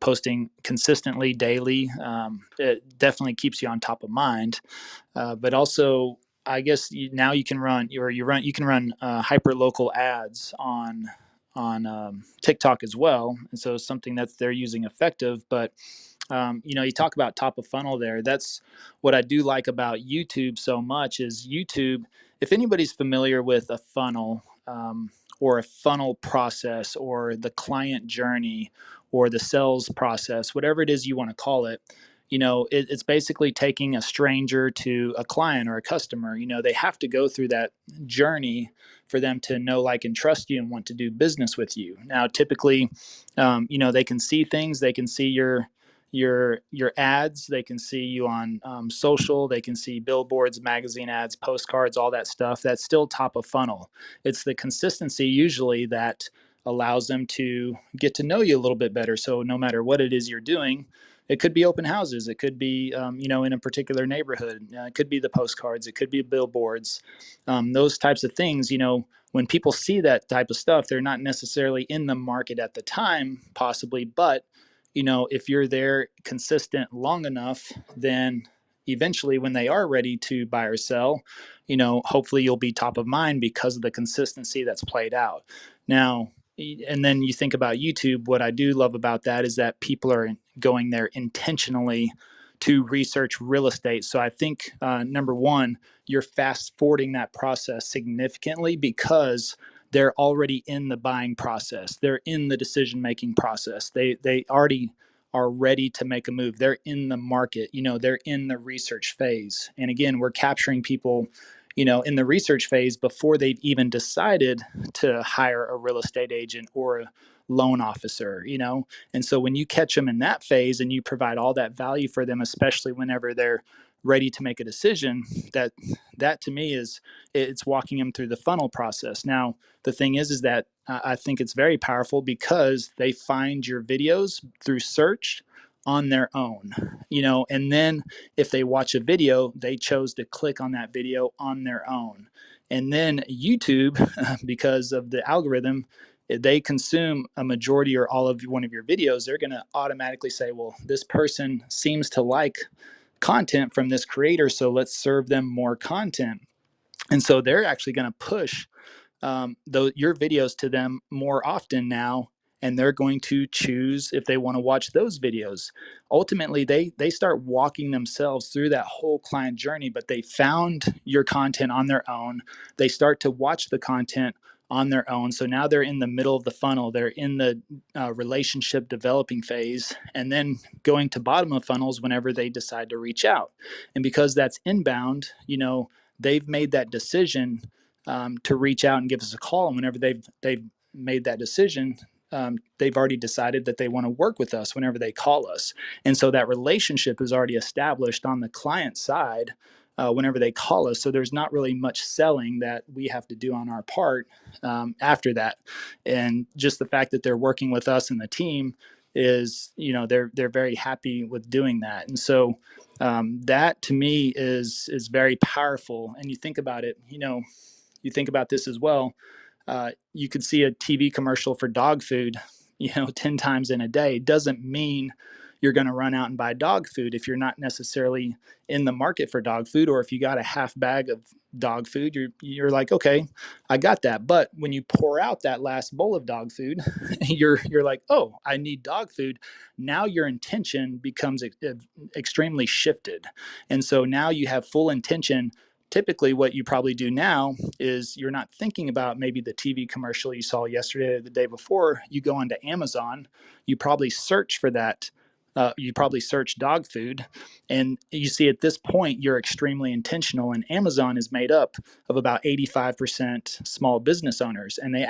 posting consistently daily, it definitely keeps you on top of mind. But also, I guess now you can run hyper local ads on TikTok as well, and so it's something that they're using effective. But you talk about top of funnel there. That's what I do like about YouTube so much is YouTube. If anybody's familiar with a funnel, or a funnel process, or the client journey, or the sales process, whatever it is you want to call it, it's basically taking a stranger to a client or a customer. They have to go through that journey for them to know, like, and trust you and want to do business with you. Now, typically, they can see things. They can see your ads. They can see you on social. They can see billboards, magazine ads, postcards, all that stuff. That's still top of funnel. It's the consistency usually that allows them to get to know you a little bit better. So no matter what it is you're doing, it could be open houses, it could be in a particular neighborhood, it could be the postcards, it could be billboards, those types of things. When people see that type of stuff, they're not necessarily in the market at the time, possibly, but if you're there consistent long enough, then eventually when they are ready to buy or sell, hopefully you'll be top of mind because of the consistency that's played out. Now, and then you think about YouTube, what I do love about that is that people are going there intentionally to research real estate. So I think number one, you're fast forwarding that process significantly because they're already in the buying process. They're in the decision making process. They already are ready to make a move. They're in the market. They're in the research phase. And again, we're capturing people, in the research phase before they've even decided to hire a real estate agent or a loan officer. And so when you catch them in that phase and you provide all that value for them, especially whenever they're ready to make a decision, that to me is, it's walking them through the funnel process. Now, the thing is that I think it's very powerful because they find your videos through search on their own, and then if they watch a video, they chose to click on that video on their own. And then YouTube, because of the algorithm, they consume a majority or all of one of your videos, they're going to automatically say, well, this person seems to like content from this creator, so let's serve them more content. And so they're actually going to push your videos to them more often now, and they're going to choose if they want to watch those videos. Ultimately, they start walking themselves through that whole client journey, but they found your content on their own. They start to watch the content on their own. So now they're in the middle of the funnel. They're in the relationship developing phase, and then going to bottom of funnels whenever they decide to reach out. And because that's inbound, they've made that decision to reach out and give us a call. And whenever they've made that decision, they've already decided that they want to work with us whenever they call us. And so that relationship is already established on the client side whenever they call us. So there's not really much selling that we have to do on our part after that. And just the fact that they're working with us and the team is, they're very happy with doing that. And so that to me is very powerful. And you think about it, you think about this as well. You could see a TV commercial for dog food, 10 times in a day. Doesn't mean you're going to run out and buy dog food if you're not necessarily in the market for dog food, or if you got a half bag of dog food, you're like, okay, I got that. But when you pour out that last bowl of dog food, you're like, oh, I need dog food. Now your intention becomes extremely shifted. And so now you have full intention. Typically what you probably do now is you're not thinking about maybe the TV commercial you saw yesterday or the day before. You go onto Amazon, you probably search for that. You probably search dog food, and you see at this point you're extremely intentional. And Amazon is made up of about 85% small business owners, and they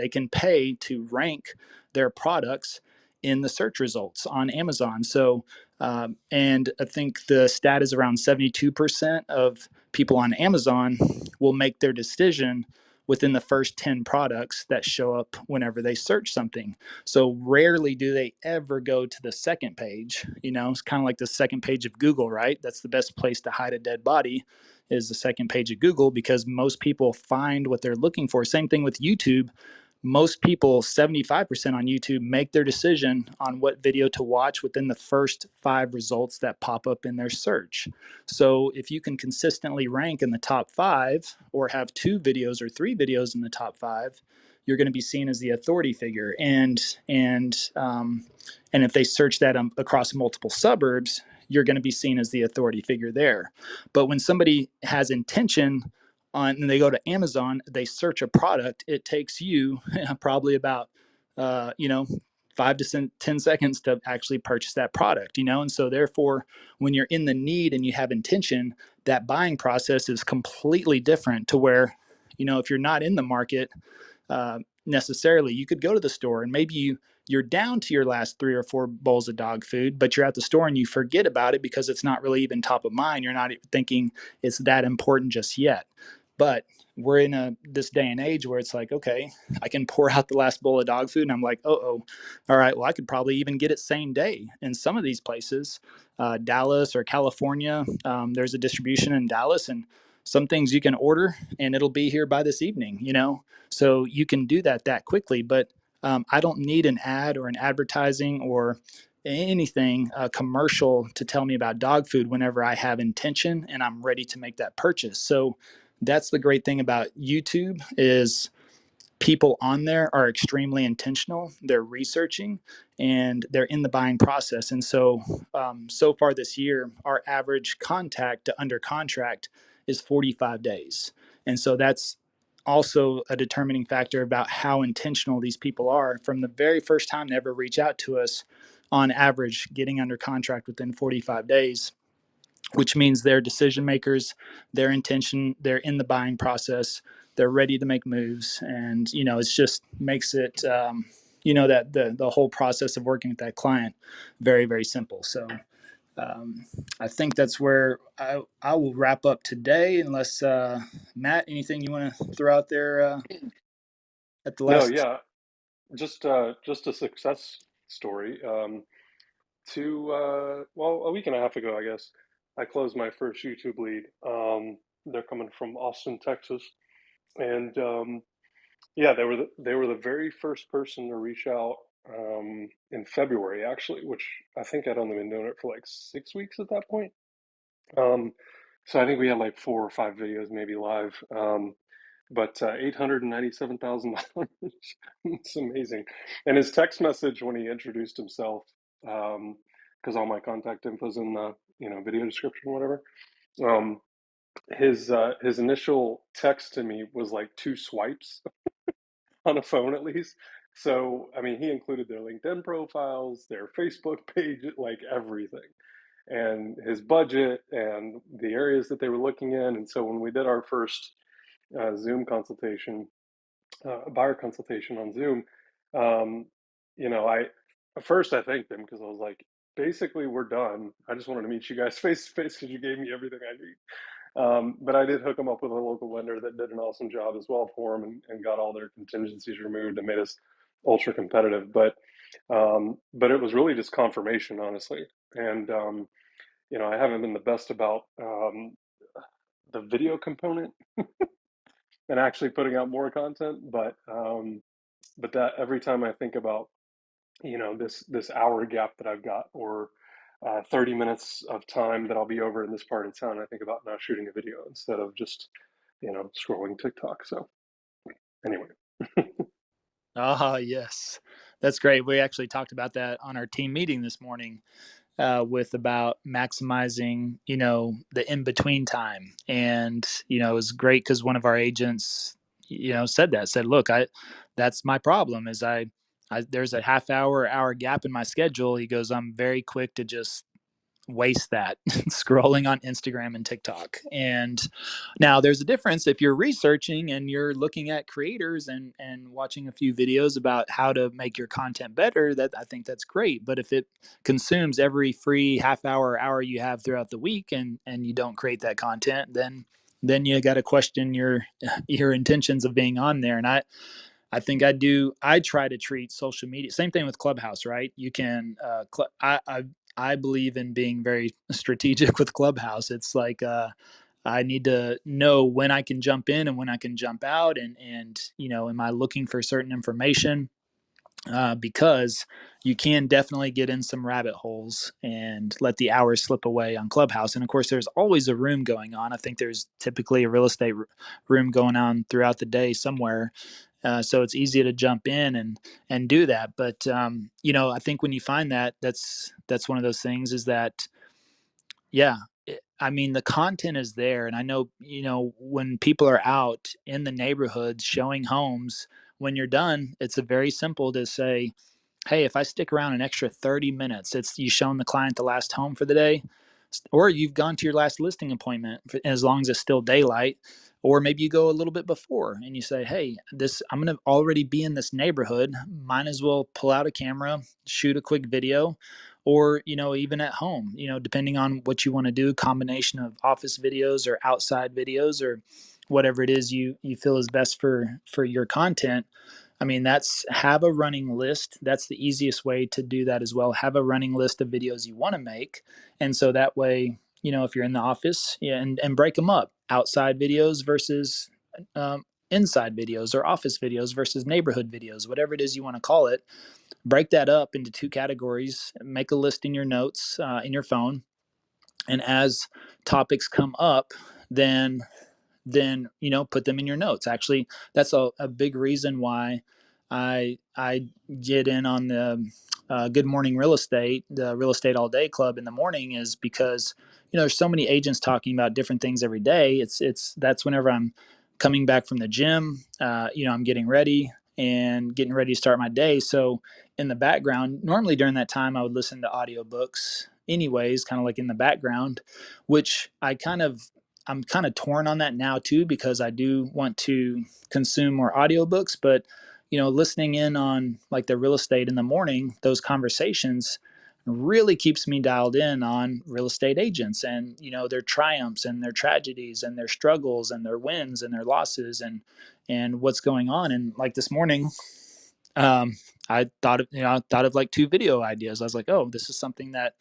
can pay to rank their products in the search results on Amazon. So and I think the stat is around 72% of people on Amazon will make their decision within the first 10 products that show up whenever they search something. So rarely do they ever go to the second page. It's kind of like the second page of Google, right? That's the best place to hide a dead body, is the second page of Google, because most people find what they're looking for. Same thing with YouTube. Most people, 75% on YouTube, make their decision on what video to watch within the first 5 results that pop up in their search. So if you can consistently rank in the top 5, or have 2 videos or 3 videos in the top 5, you're going to be seen as the authority figure. And if they search that across multiple suburbs, you're going to be seen as the authority figure there. But when somebody has intention and they go to Amazon, they search a product, it takes you probably about 5 to 10 seconds to actually purchase that product. And so therefore, when you're in the need and you have intention, that buying process is completely different to where, if you're not in the market necessarily, you could go to the store and maybe you're down to your last 3 or 4 bowls of dog food, but you're at the store and you forget about it because it's not really even top of mind. You're not thinking it's that important just yet. But we're in this day and age where it's like, okay, I can pour out the last bowl of dog food and I'm like, all right, well, I could probably even get it same day in some of these places. Dallas or California, there's a distribution in Dallas, and some things you can order and it'll be here by this evening, so you can do that quickly. But I don't need an ad or an advertising or anything commercial to tell me about dog food whenever I have intention and I'm ready to make that purchase. So that's the great thing about YouTube, is people on there are extremely intentional. They're researching and they're in the buying process. And so, so far this year, our average contact to under contract is 45 days. And so that's also a determining factor about how intentional these people are. From the very first time they ever reach out to us, on average, getting under contract within 45 days, which means they're decision makers, their intention, they're in the buying process, they're ready to make moves. And, it's just makes it, that the whole process of working with that client very, very simple. So I think that's where I will wrap up today, unless Matt, anything you want to throw out there at the No, last? yeah, just a success story. Well, a week and a half ago, I guess, I closed my first YouTube lead. They're coming from Austin, Texas, and yeah, they were the very first person to reach out in February, actually, which I think I'd only been doing it for like 6 weeks at that point. Um, so I think we had like 4 or 5 videos maybe live. But $897,000. It's amazing. And his text message when he introduced himself, because all my contact info's in the video description or whatever. His initial text to me was like 2 swipes on a phone at least. So I mean, he included their LinkedIn profiles, their Facebook page, like everything, and his budget and the areas that they were looking in. And so when we did our first Zoom consultation, buyer consultation on Zoom, um, I at first I thanked him because I was like, basically we're done. I just wanted to meet you guys face to face because you gave me everything I need. But I did hook him up with a local lender that did an awesome job as well for him and got all their contingencies removed and made us ultra competitive. But it was really just confirmation, honestly. And I haven't been the best about the video component and actually putting out more content, but that every time I think about this hour gap that I've got, or 30 minutes of time that I'll be over in this part of town, I think about now shooting a video instead of just scrolling TikTok. So anyway. Ah, yes, that's great. We actually talked about that on our team meeting this morning, with about maximizing, the in between time. And, it was great because one of our agents, said, look, that's my problem is there's a half hour gap in my schedule. He goes, I'm very quick to just waste that scrolling on Instagram and TikTok. And now there's a difference if you're researching and you're looking at creators and watching a few videos about how to make your content better. That I think that's great. But if it consumes every free half hour or hour you have throughout the week and you don't create that content, then you got to question your intentions of being on there. And I think I try to treat social media same thing with Clubhouse, right? You can I believe in being very strategic with Clubhouse. It's like I need to know when I can jump in and when I can jump out, and am I looking for certain information? Because you can definitely get in some rabbit holes and let the hours slip away on Clubhouse. And of course, there's always a room going on. I think there's typically a real estate room going on throughout the day somewhere. So it's easy to jump in and do that. But I think when you find that, that's one of those things is that, yeah, I mean, the content is there. And I know, when people are out in the neighborhoods showing homes, when you're done, it's a very simple to say, hey, if I stick around an extra 30 minutes, it's you shown the client the last home for the day, or you've gone to your last listing appointment as long as it's still daylight, or maybe you go a little bit before and you say, hey, I'm going to already be in this neighborhood. Might as well pull out a camera, shoot a quick video, or, even at home, depending on what you want to do, combination of office videos or outside videos or whatever it is you feel is best for your content. I mean, that's have a running list. That's the easiest way to do that as well. Have a running list of videos you want to make. And so that way, if you're in the office, yeah, and break them up, outside videos versus inside videos, or office videos versus neighborhood videos, whatever it is you want to call it. Break that up into two categories, make a list in your notes, in your phone. And as topics come up, then put them in your notes. Actually, that's a big reason why I get in on the Good Morning Real Estate, the Real Estate All Day Club in the morning, is because there's so many agents talking about different things every day. That's whenever I'm coming back from the gym, I'm getting ready to start my day. So in the background, normally during that time, I would listen to audiobooks anyways, kind of like in the background, which I'm kind of torn on that now too, because I do want to consume more audiobooks, but listening in on like the real estate in the morning, those conversations, really keeps me dialed in on real estate agents and, their triumphs and their tragedies and their struggles and their wins and their losses and what's going on. And like this morning, um, I thought of like two video ideas. I was like, oh, this is something that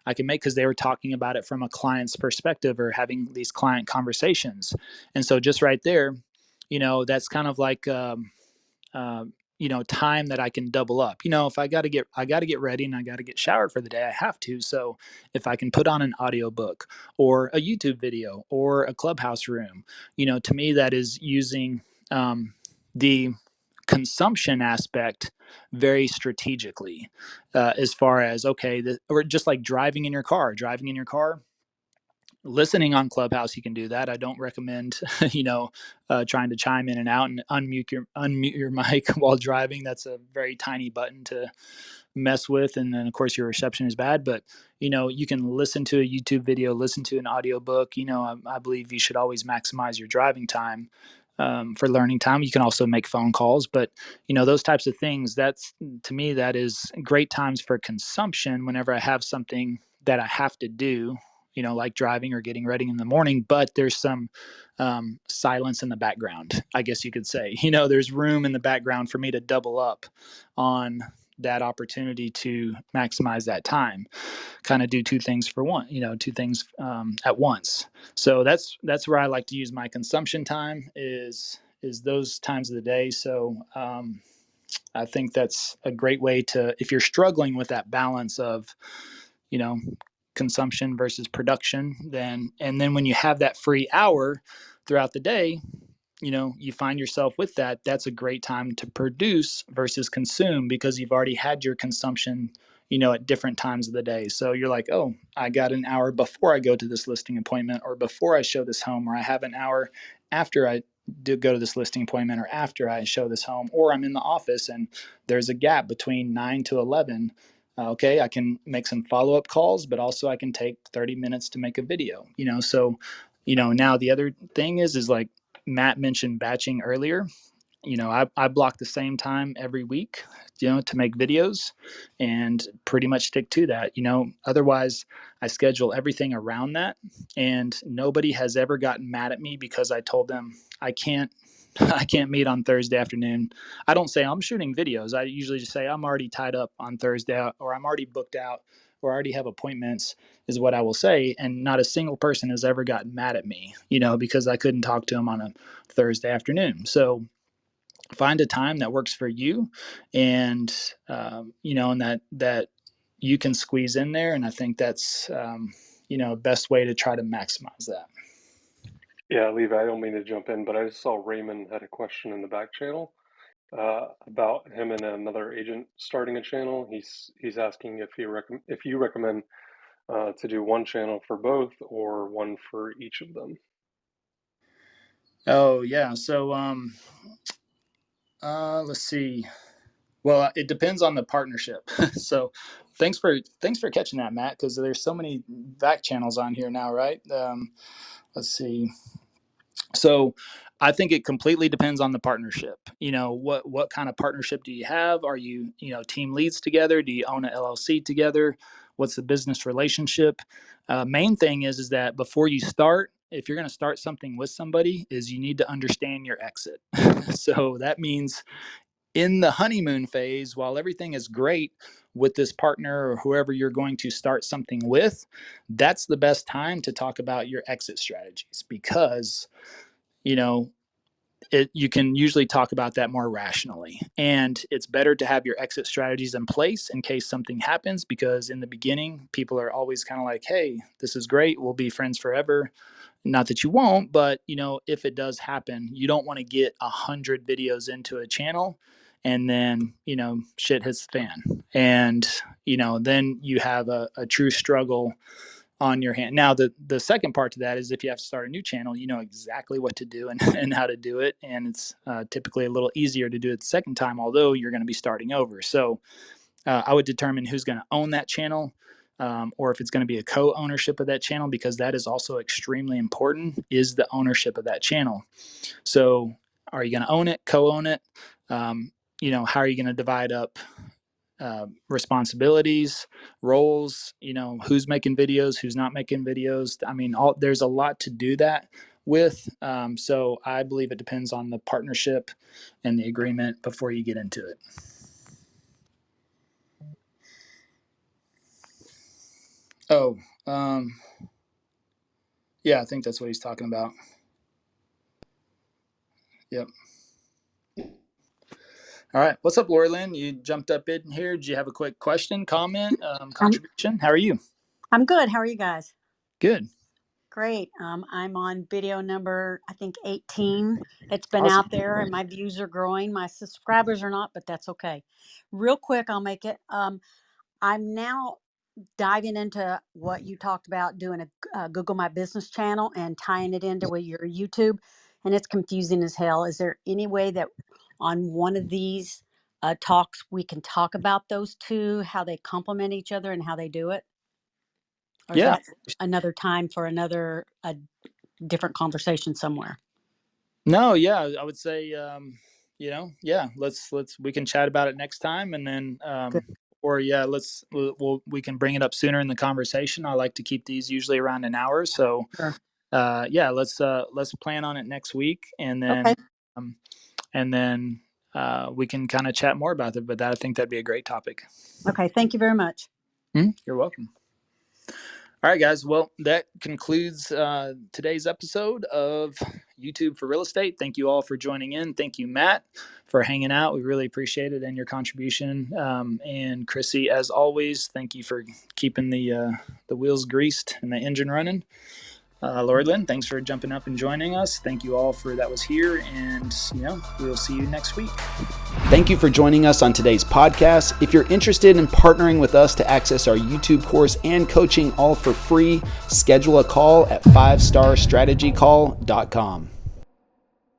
I can make, because they were talking about it from a client's perspective or having these client conversations. And so just right there, that's kind of like, time that I can double up. If I got to get ready and I got to get showered for the day, I have to. So if I can put on an audiobook or a YouTube video or a clubhouse room, to me, that is using the consumption aspect very strategically, as far as, okay, or just like driving in your car, listening on Clubhouse, you can do that. I don't recommend, trying to chime in and out and unmute your mic while driving. That's a very tiny button to mess with, and then of course your reception is bad. But you can listen to a YouTube video, listen to an audiobook. I believe you should always maximize your driving time, for learning time. You can also make phone calls, but those types of things. That's, to me, that is great times for consumption. Whenever I have something that I have to do, like driving or getting ready in the morning, but there's some silence in the background, I guess you could say. There's room in the background for me to double up on that opportunity to maximize that time, kind of do two things for one, two things at once. So that's where I like to use my consumption time, is those times of the day. So I think that's a great way to, if you're struggling with that balance of, you know, consumption versus production, then when you have that free hour throughout the day, you find yourself with that. That's a great time to produce versus consume, because you've already had your consumption, at different times of the day. So you're like, oh, I got an hour before I go to this listing appointment, or before I show this home, or I have an hour after I do go to this listing appointment, or after I show this home, or I'm in the office and there's a gap between 9 to 11. Okay, I can make some follow-up calls, but also I can take 30 minutes to make a video, so, now the other thing is like Matt mentioned batching earlier. I block the same time every week, to make videos, and pretty much stick to that. Otherwise I schedule everything around that, and nobody has ever gotten mad at me because I told them I can't I can't meet on Thursday afternoon. I don't say I'm shooting videos. I usually just say I'm already tied up on Thursday, or I'm already booked out, or I already have appointments, is what I will say. And not a single person has ever gotten mad at me, because I couldn't talk to them on a Thursday afternoon. So find a time that works for you, and and that you can squeeze in there. And I think that's best way to try to maximize that. Yeah, Levi, I don't mean to jump in, but I just saw Raymond had a question in the back channel about him and another agent starting a channel. He's asking if you recommend to do one channel for both or one for each of them. Oh yeah. So let's see. Well, it depends on the partnership. So thanks for catching that, Matt, because there's so many back channels on here now, right? Let's see. So I think it completely depends on the partnership. What kind of partnership do you have? Are you, team leads together? Do you own an LLC together? What's the business relationship? Main thing is that before you start, if you're going to start something with somebody, is you need to understand your exit. So that means in the honeymoon phase, while everything is great with this partner or whoever you're going to start something with, that's the best time to talk about your exit strategies, because you know you can usually talk about that more rationally, and it's better to have your exit strategies in place in case something happens, because in the beginning people are always kind of like, hey, this is great, we'll be friends forever. Not that you won't, but if it does happen, you don't want to get 100 videos into a channel and then shit hits the fan, and then you have a true struggle on your hand. Now, the second part to that is, if you have to start a new channel, you know exactly what to do, and how to do it, and it's typically a little easier to do it the second time, although you're going to be starting over. So I would determine who's going to own that channel, or if it's going to be a co-ownership of that channel, because that is also extremely important, is the ownership of that channel. So are you going to own it, co-own it? How are you going to divide up responsibilities, roles, who's making videos, who's not making videos. I mean, there's a lot to do that with. So I believe it depends on the partnership and the agreement before you get into it. Oh, yeah, I think that's what he's talking about. Yep. All right. What's up, Lori Lynn? You jumped up in here. Did you have a quick question, comment, contribution? How are you? I'm good. How are you guys? Good. Great. I'm on video number, I think 18. It's been Awesome. out there and my views are growing. My subscribers are not, but that's okay. Real quick, I'll make it. I'm now diving into what you talked about, doing a Google My Business channel and tying it into your YouTube, and it's confusing as hell. Is there any way that on one of these talks we can talk about those two, how they complement each other and how they do it? Or is Yeah. that another time for a different conversation somewhere? No, yeah, I would say, yeah, we can chat about it next time, and then, or yeah, we can bring it up sooner in the conversation. I like to keep these usually around an hour, so Sure. yeah, let's plan on it next week, and then, Okay. and then we can kind of chat more about it. But I think that'd be a great topic. Okay. Thank you very much. You're welcome. All right, guys. Well, that concludes today's episode of YouTube for Real Estate. Thank you all for joining in. Thank you, Matt, for hanging out. We really appreciate it and your contribution. And Chrissy, as always, thank you for keeping the wheels greased and the engine running. Lori Lynn, thanks for jumping up and joining us. Thank you all that was here, and we'll see you next week. Thank you for joining us on today's podcast. If you're interested in partnering with us to access our YouTube course and coaching all for free, schedule a call at 5starstrategycall.com.